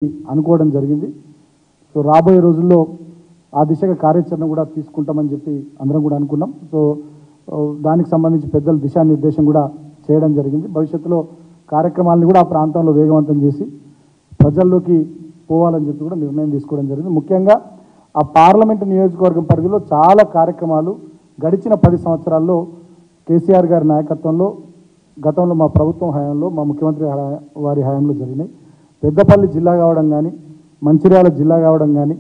అనుకోవడం జరిగింది. సో రాబోయే రోజుల్లో ఆ దిశగా కార్యాచరణ కూడా తీసుకుంటామని చెప్పి అందరం కూడా అనుకున్నాం. సో దానికి సంబంధించి పెద్దల దిశానిర్దేశం కూడా చేయడం జరిగింది. భవిష్యత్తులో కార్యక్రమాలను కూడా ఆ ప్రాంతంలో వేగవంతం చేసి ప్రజల్లోకి పోవాలని చెప్పి కూడా నిర్ణయం తీసుకోవడం జరిగింది. ముఖ్యంగా ఆ పార్లమెంటు నియోజకవర్గం పరిధిలో చాలా కార్యక్రమాలు గడిచిన 10 సంవత్సరాల్లో కేసీఆర్ గారి నాయకత్వంలో గతంలో మా ప్రభుత్వం హయాంలో మా ముఖ్యమంత్రి వారి హయాంలో జరిగినాయి. పెద్దపల్లి జిల్లా కావడం కానీ, మంచిర్యాల జిల్లా కావడం కానీ,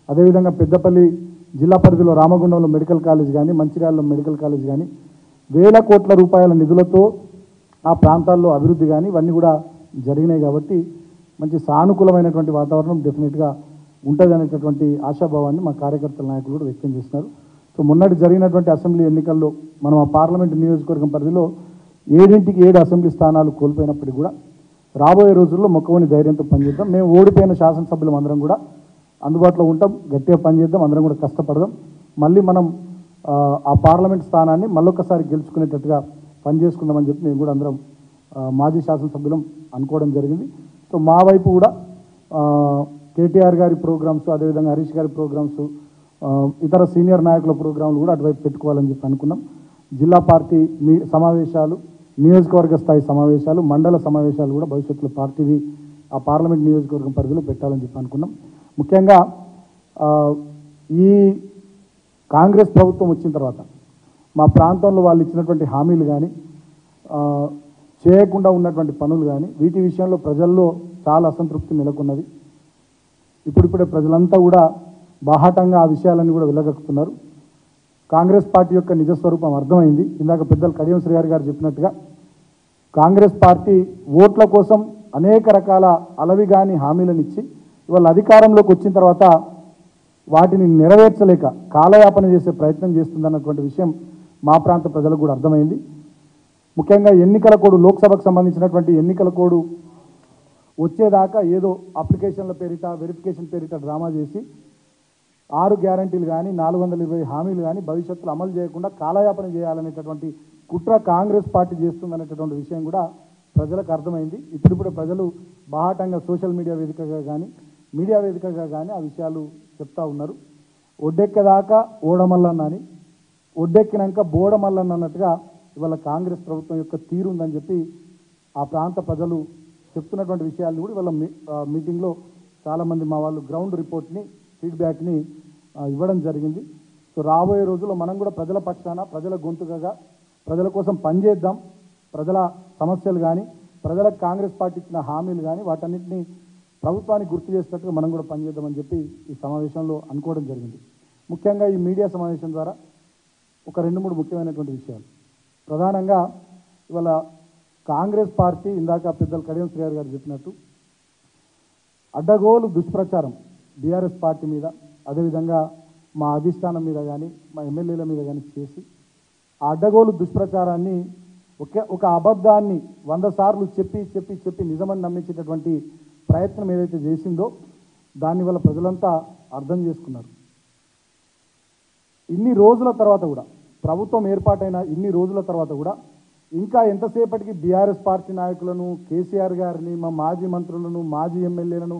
అదేవిధంగా పెద్దపల్లి జిల్లా పరిధిలో రామగుండంలో మెడికల్ కాలేజ్ కానీ, మంచిర్యాలలో మెడికల్ కాలేజ్ కానీ, వేల కోట్ల రూపాయల నిధులతో ఆ ప్రాంతాల్లో అభివృద్ధి కానీ ఇవన్నీ కూడా జరిగినాయి. కాబట్టి మంచి సానుకూలమైనటువంటి వాతావరణం డెఫినెట్గా ఉంటుంది అనేటటువంటి ఆశాభావాన్ని మా కార్యకర్తల నాయకులు కూడా వ్యక్తం చేస్తున్నారు. సో మొన్నటి జరిగినటువంటి అసెంబ్లీ ఎన్నికల్లో మనం ఆ పార్లమెంటు నియోజకవర్గం పరిధిలో 7 అసెంబ్లీ స్థానాలు కోల్పోయినప్పటికీ కూడా రాబోయే రోజుల్లో మొక్కవని ధైర్యంతో పనిచేద్దాం. మేము ఓడిపోయిన శాసనసభ్యులం అందరం కూడా అందుబాటులో ఉంటాం, గట్టిగా పనిచేద్దాం, అందరం కూడా కష్టపడదాం. మళ్ళీ మనం ఆ పార్లమెంట్ స్థానాన్ని మళ్ళొకసారి గెలుచుకునేటట్టుగా పనిచేసుకుందామని చెప్పి మేము కూడా అందరం మాజీ శాసనసభ్యులం అనుకోవడం జరిగింది. సో మా వైపు కూడా కేటీఆర్ గారి ప్రోగ్రామ్స్, అదేవిధంగా హరీష్ గారి ప్రోగ్రామ్స్, ఇతర సీనియర్ నాయకుల ప్రోగ్రాంలు కూడా అటువైపు పెట్టుకోవాలని చెప్పి అనుకున్నాం. జిల్లా పార్టీ సమావేశాలు, నియోజకవర్గ స్థాయి సమావేశాలు, మండల సమావేశాలు కూడా భవిష్యత్తులో పార్టీవి ఆ పార్లమెంట్ నియోజకవర్గం పరిధిలో పెట్టాలని చెప్పి అనుకున్నాం. ముఖ్యంగా ఈ కాంగ్రెస్ ప్రభుత్వం వచ్చిన తర్వాత మా ప్రాంతంలో వాళ్ళు ఇచ్చినటువంటి హామీలు కానీ, చేయకుండా ఉన్నటువంటి పనులు కానీ, వీటి విషయంలో ప్రజల్లో చాలా అసంతృప్తి నెలకొన్నది. ఇప్పుడిప్పుడే ప్రజలంతా కూడా బాహాటంగా ఆ విషయాలన్నీ కూడా వెళ్ళగక్కుతున్నారు. కాంగ్రెస్ పార్టీ యొక్క నిజస్వరూపం అర్థమైంది. ఇందాక పెద్దలు కడియం శ్రీహరి గారు చెప్పినట్టుగా కాంగ్రెస్ పార్టీ ఓట్ల కోసం అనేక రకాల అలవిగాని హామీలను ఇచ్చి ఇవాళ అధికారంలోకి వచ్చిన తర్వాత వాటిని నెరవేర్చలేక కాలయాపన చేసే ప్రయత్నం చేస్తుందన్నటువంటి విషయం మా ప్రాంత ప్రజలకు కూడా అర్థమైంది. ముఖ్యంగా ఎన్నికల కోడ్, లోక్సభకు సంబంధించినటువంటి ఎన్నికల కోడ్ వచ్చేదాకా ఏదో అప్లికేషన్ల పేరిట, వెరిఫికేషన్ పేరిట డ్రామా చేసి 6 గ్యారంటీలు కానీ, 420 హామీలు కానీ భవిష్యత్తులో అమలు చేయకుండా కాలయాపన చేయాలనేటటువంటి కుట్ర కాంగ్రెస్ పార్టీ చేస్తుందనేటటువంటి విషయం కూడా ప్రజలకు అర్థమైంది. ఇప్పుడిప్పుడు ప్రజలు బాహాటంగా సోషల్ మీడియా వేదికగా కానీ, మీడియా వేదికగా కానీ ఆ విషయాలు చెప్తా ఉన్నారు. ఒడ్డెక్కదాకా ఓడమల్లన్న అని, ఒడ్డెక్కినాక బోడమల్లన్న అన్నట్టుగా ఇవాళ కాంగ్రెస్ ప్రభుత్వం యొక్క తీరు ఉందని చెప్పి ఆ ప్రాంత ప్రజలు చెప్తున్నటువంటి విషయాలు కూడా ఇవాళ మీటింగ్లో చాలామంది మా వాళ్ళు గ్రౌండ్ రిపోర్ట్ని, ఫీడ్బ్యాక్ని ఇవ్వడం జరిగింది. సో రాబోయే రోజుల్లో మనం కూడా ప్రజల పక్షాన, ప్రజల గొంతుకగా ప్రజల కోసం పనిచేద్దాం. ప్రజల సమస్యలు కానీ, ప్రజలకు కాంగ్రెస్ పార్టీ ఇచ్చిన హామీలు కానీ వాటన్నింటినీ ప్రభుత్వానికి గుర్తు చేసేటట్టుగా మనం కూడా పనిచేద్దామని చెప్పి ఈ సమావేశంలో అనుకోవడం జరిగింది. ముఖ్యంగా ఈ మీడియా సమావేశం ద్వారా ఒక 2-3 ముఖ్యమైనటువంటి విషయాలు. ప్రధానంగా ఇవాళ కాంగ్రెస్ పార్టీ ఇందాక పెద్దలు కడియం శ్రీహరి గారు చెప్పినట్టు అడ్డగోలు దుష్ప్రచారం బీఆర్ఎస్ పార్టీ మీద, అదేవిధంగా మా అధిష్టానం మీద కానీ, మా ఎమ్మెల్యేల మీద కానీ చేసి ఆ అడ్డగోలు దుష్ప్రచారాన్ని ఒక అబద్ధాన్ని 100 సార్లు చెప్పి నిజమని నమ్మించేటటువంటి ప్రయత్నం ఏదైతే చేసిందో దాన్ని వల్ల ప్రజలంతా అర్థం చేసుకున్నారు. ఇన్ని రోజుల తర్వాత కూడా, ప్రభుత్వం ఏర్పాటైన ఇన్ని రోజుల తర్వాత కూడా ఇంకా ఎంతసేపటికి బీఆర్ఎస్ పార్టీ నాయకులను, కేసీఆర్ గారిని, మా మాజీ మంత్రులను, మాజీ ఎమ్మెల్యేలను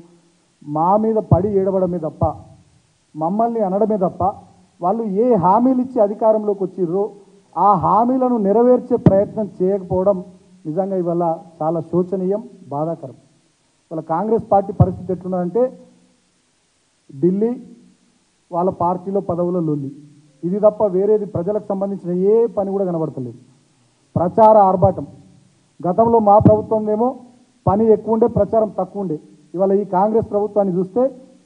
మా మీద పడి ఏడవడమే తప్ప, మమ్మల్ని అనడమే తప్ప, వాళ్ళు ఏ హామీలు ఇచ్చి అధికారంలోకి వచ్చిర్రో ఆ హామీలను నెరవేర్చే ప్రయత్నం చేయకపోవడం నిజంగా ఇవాళ చాలా శోచనీయం, బాధాకరం. ఇవాళ కాంగ్రెస్ పార్టీ పరిస్థితి ఎట్లున్నదంటే ఢిల్లీ వాళ్ళ పార్టీలో పదవుల లొల్లి, ఇది తప్ప వేరేది ప్రజలకు సంబంధించిన ఏ పని కూడా కనబడతలేదు. ప్రచార ఆర్భాటం. గతంలో మా ప్రభుత్వం ఏమో పని ఎక్కువ ఉండే, ప్రచారం తక్కువ ఉండే. ఇవాళ ఈ కాంగ్రెస్ ప్రభుత్వాన్ని చూస్తే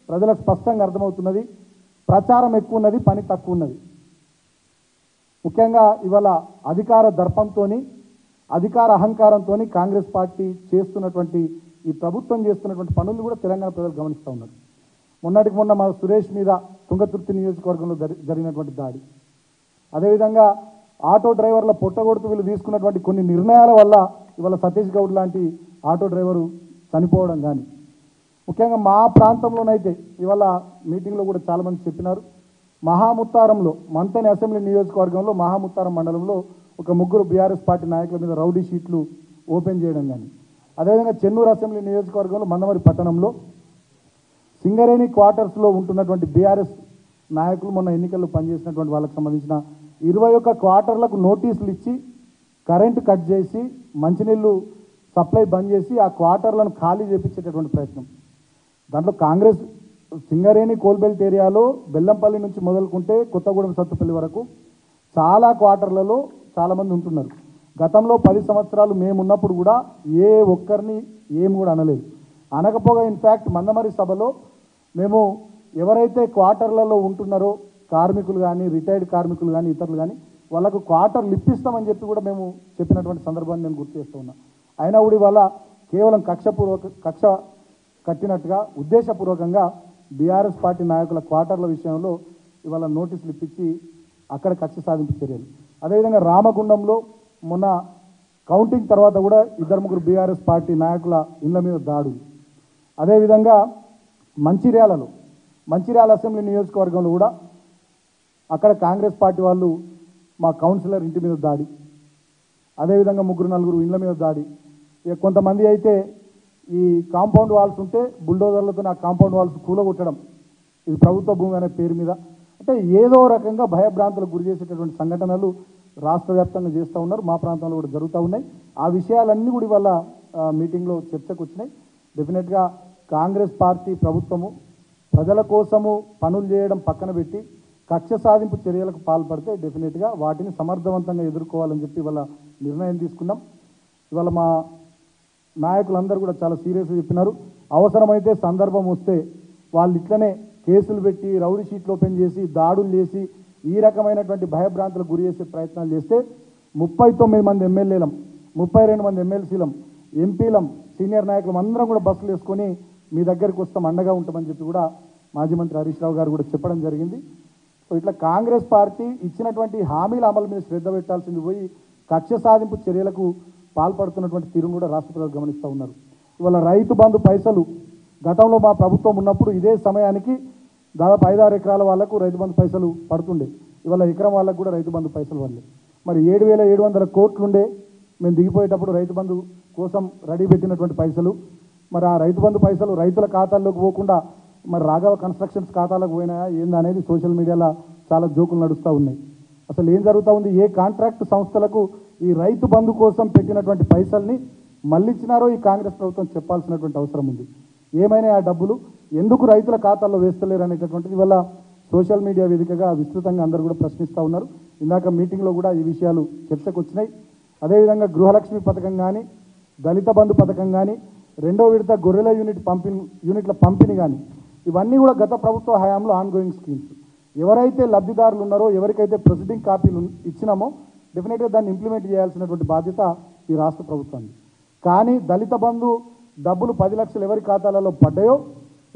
ప్రజలకు స్పష్టంగా అర్థమవుతున్నది, ప్రచారం ఎక్కువ ఉన్నది, పని తక్కువ ఉన్నది. ముఖ్యంగా ఇవాళ అధికార దర్పంతో, అధికార అహంకారంతో కాంగ్రెస్ పార్టీ చేస్తున్నటువంటి, ఈ ప్రభుత్వం చేస్తున్నటువంటి పనులు కూడా తెలంగాణ ప్రజలు గమనిస్తూ ఉన్నారు. మొన్నటికి మొన్న మా సురేష్ మీద తుంగతుర్తి నియోజకవర్గంలో జరిగినటువంటి దాడి, అదేవిధంగా ఆటో డ్రైవర్ల పొట్టగొడుతూ వీళ్ళు తీసుకున్నటువంటి కొన్ని నిర్ణయాల వల్ల ఇవాళ సతీష్ గౌడ్ లాంటి ఆటో డ్రైవరు చనిపోవడం కానీ, ముఖ్యంగా మా ప్రాంతంలోనైతే ఇవాళ మీటింగ్లో కూడా చాలామంది చెప్పినారు, మహాముత్తారంలో మంతని అసెంబ్లీ నియోజకవర్గంలో మహాముత్తారం మండలంలో ఒక 3 బీఆర్ఎస్ పార్టీ నాయకుల మీద రౌడీ షీట్లు ఓపెన్ చేయడం కానీ, అదేవిధంగా చెన్నూరు అసెంబ్లీ నియోజకవర్గంలో మందమరి పట్టణంలో సింగరేణి క్వార్టర్స్లో ఉంటున్నటువంటి బీఆర్ఎస్ నాయకులు మొన్న ఎన్నికల్లో పనిచేసినటువంటి వాళ్ళకి సంబంధించిన 21 క్వార్టర్లకు నోటీసులు ఇచ్చి కరెంటు కట్ చేసి మంచినీళ్ళు సప్లై బంద్ చేసి ఆ క్వార్టర్లను ఖాళీ చేపించేటటువంటి ప్రయత్నం. దాంట్లో కాంగ్రెస్ సింగరేణి కోల్బెల్ట్ ఏరియాలో బెల్లంపల్లి నుంచి మొదలుకుంటే కొత్తగూడెం సత్తుపల్లి వరకు చాలా క్వార్టర్లలో చాలామంది ఉంటున్నారు. గతంలో 10 సంవత్సరాలు మేము ఉన్నప్పుడు కూడా ఏ ఒక్కరిని ఏం కూడా అనలేదు. అనకపోగా ఇన్ఫ్యాక్ట్ మందమరి సభలో మేము ఎవరైతే క్వార్టర్లలో ఉంటున్నారో కార్మికులు కానీ రిటైర్డ్ కార్మికులు కానీ ఇతరులు కానీ వాళ్ళకు క్వార్టర్లు ఇప్పిస్తామని చెప్పి కూడా మేము చెప్పినటువంటి సందర్భాన్ని నేను గుర్తు చేస్తూ ఉన్నా. అయినా కూడా ఇవాళ కేవలం కక్ష కట్టినట్టుగా ఉద్దేశపూర్వకంగా బీఆర్ఎస్ పార్టీ నాయకుల క్వార్టర్ల విషయంలో ఇవాళ నోటీసులు ఇప్పించి అక్కడ కక్ష సాధింపు చర్యలు. అదేవిధంగా రామగుండంలో మొన్న కౌంటింగ్ తర్వాత కూడా 2-3 బీఆర్ఎస్ పార్టీ నాయకుల ఇళ్ల మీద దాడులు. అదేవిధంగా మంచిర్యాల అసెంబ్లీ నియోజకవర్గంలో కూడా అక్కడ కాంగ్రెస్ పార్టీ వాళ్ళు మా కౌన్సిలర్ ఇంటి మీద దాడి, అదేవిధంగా 3-4 ఇళ్ల మీద దాడి. ఇక కొంతమంది అయితే ఈ కాంపౌండ్ వాల్స్ ఉంటే బుల్డోజర్లతో ఆ కాంపౌండ్ వాల్స్ కూలగొట్టడం, ఇది ప్రభుత్వ భూమి అనే పేరు మీద. అంటే ఏదో రకంగా భయభ్రాంతులకు గురి చేసేటటువంటి సంఘటనలు రాష్ట్ర వ్యాప్తంగా చేస్తూ ఉన్నారు. మా ప్రాంతంలో కూడా జరుగుతూ ఉన్నాయి. ఆ విషయాలన్నీ కూడా ఇవాళ మీటింగ్లో చర్చకు వచ్చినాయి. డెఫినెట్గా కాంగ్రెస్ పార్టీ ప్రభుత్వము ప్రజల కోసము పనులు చేయడం పక్కన పెట్టి కక్ష సాధింపు చర్యలకు పాల్పడితే డెఫినెట్గా వాటిని సమర్థవంతంగా ఎదుర్కోవాలని చెప్పి ఇవాళ నిర్ణయం తీసుకున్నాం. ఇవాళ మా నాయకులందరూ కూడా చాలా సీరియస్గా చెప్పినారు. అవసరమైతే సందర్భం వస్తే వాళ్ళు ఇట్లనే కేసులు పెట్టి రౌడీ షీట్లు ఓపెన్ చేసి దాడులు చేసి ఈ రకమైనటువంటి భయభ్రాంతులకు గురి చేసే ప్రయత్నాలు చేస్తే 39 మంది ఎమ్మెల్యేలం, 32 మంది ఎమ్మెల్సీలం, ఎంపీలం, సీనియర్ నాయకులం అందరం కూడా బస్సులు వేసుకొని మీ దగ్గరికి వస్తాం, అండగా ఉంటామని చెప్పి కూడా మాజీ మంత్రి హరీష్ రావు గారు కూడా చెప్పడం జరిగింది. సో ఇట్లా కాంగ్రెస్ పార్టీ ఇచ్చినటువంటి హామీల అమలు మీద శ్రద్ధ పెట్టాల్సింది పోయి కక్ష సాధింపు చర్యలకు పాల్పడుతున్నటువంటి తీరును కూడా రాష్ట్ర ప్రజలు గమనిస్తూ ఉన్నారు. ఇవాళ రైతు బంధు పైసలు గతంలో మా ప్రభుత్వం ఉన్నప్పుడు ఇదే సమయానికి దాదాపు 5-6 ఎకరాల వాళ్ళకు రైతు బంధు పైసలు పడుతుండే. ఇవాళ ఎకరం వాళ్ళకు కూడా రైతు బంధు పైసలు పడలే. మరి 7,700 కోట్లుండే మేము దిగిపోయేటప్పుడు రైతు బంధు కోసం రెడీ పెట్టినటువంటి పైసలు, మరి ఆ రైతు బంధు పైసలు రైతుల ఖాతాల్లోకి పోకుండా మరి రాఘవ కన్స్ట్రక్షన్స్ ఖాతాలకు పోయినాయా ఏందనేది సోషల్ మీడియాలో చాలా జోకులు నడుస్తూ ఉన్నాయి. అసలు ఏం జరుగుతూ ఉంది? ఏ కాంట్రాక్ట్ సంస్థలకు ఈ రైతు బంధు కోసం పెట్టినటువంటి పైసల్ని మళ్ళిచ్చినారో ఈ కాంగ్రెస్ ప్రభుత్వం చెప్పాల్సినటువంటి అవసరం ఉంది. ఏమైనా ఆ డబ్బులు ఎందుకు రైతుల ఖాతాల్లో వేస్తలేరు అనేటటువంటిది వల్ల సోషల్ మీడియా వేదికగా విస్తృతంగా అందరూ కూడా ప్రశ్నిస్తూ ఉన్నారు. ఇందాక మీటింగ్లో కూడా ఈ విషయాలు చర్చకు వచ్చినాయి. అదేవిధంగా గృహలక్ష్మి పథకం కానీ, దళిత బంధు పథకం కానీ, 2వ విడత గొర్రెల యూనిట్ల పంపిణీ కానీ ఇవన్నీ కూడా గత ప్రభుత్వ హయాంలో ఆన్గోయింగ్ స్కీమ్స్. ఎవరైతే లబ్ధిదారులు ఉన్నారో, ఎవరికైతే ప్రొసీడింగ్ కాపీలు ఇచ్చినామో డెఫినెట్గా దాన్ని ఇంప్లిమెంట్ చేయాల్సినటువంటి బాధ్యత ఈ రాష్ట్ర ప్రభుత్వాన్ని. కానీ దళిత బంధు డబ్బులు 10 లక్షలు ఎవరి ఖాతాలలో పడ్డాయో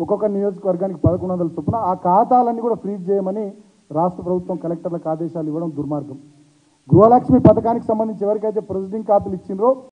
ఒక్కొక్క నియోజకవర్గానికి 1,100 చొప్పున ఆ ఖాతాలన్నీ కూడా ఫ్రీజ్ చేయమని రాష్ట్ర ప్రభుత్వం కలెక్టర్లకు ఆదేశాలు ఇవ్వడం దుర్మార్గం. గృహలక్ష్మి పథకానికి సంబంధించి ఎవరికైతే ప్రొసీడింగ్ కాపీలు ఇచ్చిండ్రో